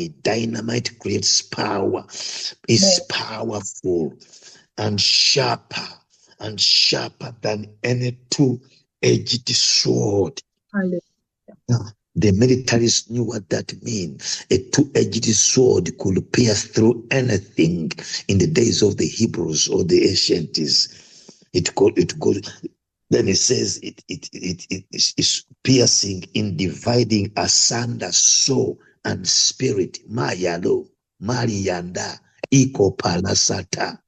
Dynamite creates power, is powerful and sharper than any two-edged sword. Now, the militaries knew what that means. A two-edged sword could pierce through anything in the days of the Hebrews or the ancients. It could. Then it says it is piercing in dividing asunder soul and spirit. Mayalo, Marianda, Iko Palasata.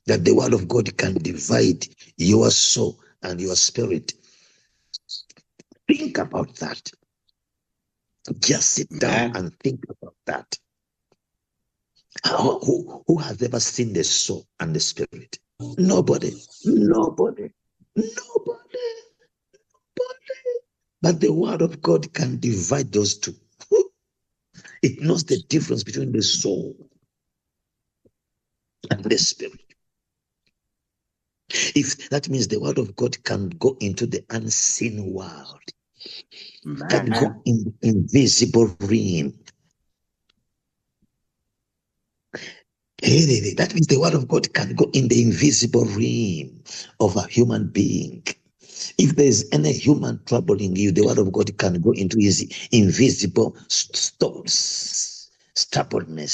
That the word of God can divide your soul and your spirit. Think about that. Just sit down and think about that. Who has ever seen the soul and the spirit? Nobody. But the word of God can divide those two. It knows the difference between the soul and the spirit. If that means the word of God can go into the unseen world, can go in the invisible realm. That means the word of God can go in the invisible realm of a human being. If there's any human troubling you, the word of God can go into his invisible stubbornness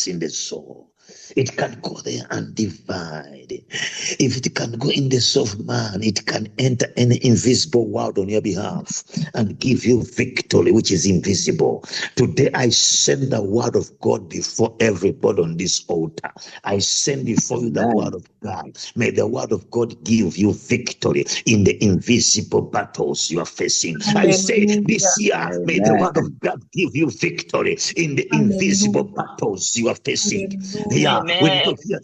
in the soul. It can go there and divide. If it can go in the soul of man, it can enter any invisible world on your behalf and give you victory, which is invisible. Today, I send the word of God before everybody on this altar. I send before you the word of God. May the word of God give you victory in the invisible battles you are facing. I say this year, may the word of God give you victory in the invisible battles you are facing. Yeah, when you hear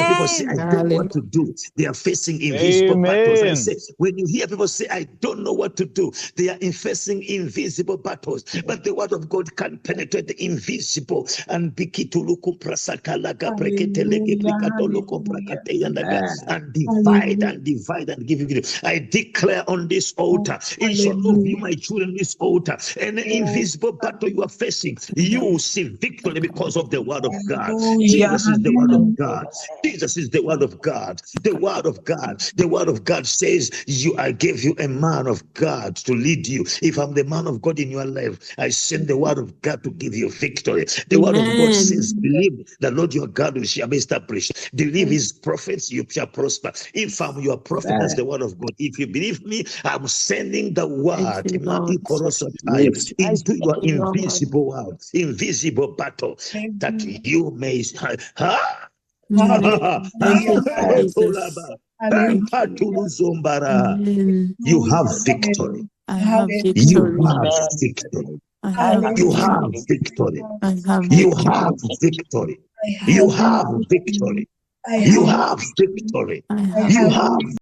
people say, I don't know what to do, they are facing invisible battles. I say, when you hear people say, I don't know what to do, they are facing invisible battles. But the word of God can penetrate the invisible and divide and give you victory. I declare on this altar, each one of you, my children, on this altar, any invisible battle you are facing, you will see victory because of the word of God. Jesus is the word of God. Jesus is the word of God. The word of God. The word of God says, I gave you a man of God to lead you. If I'm the man of God in your life, I send the word of God to give you victory. The word of God says, believe the Lord your God shall be established. Believe his prophets, you shall prosper. If I'm your prophet, that's the word of God. If you believe me, I'm sending the word into your invisible world, invisible battle, that you may you have victory. I have victory. You have victory. You have victory. You have victory. You have victory. You have victory. You have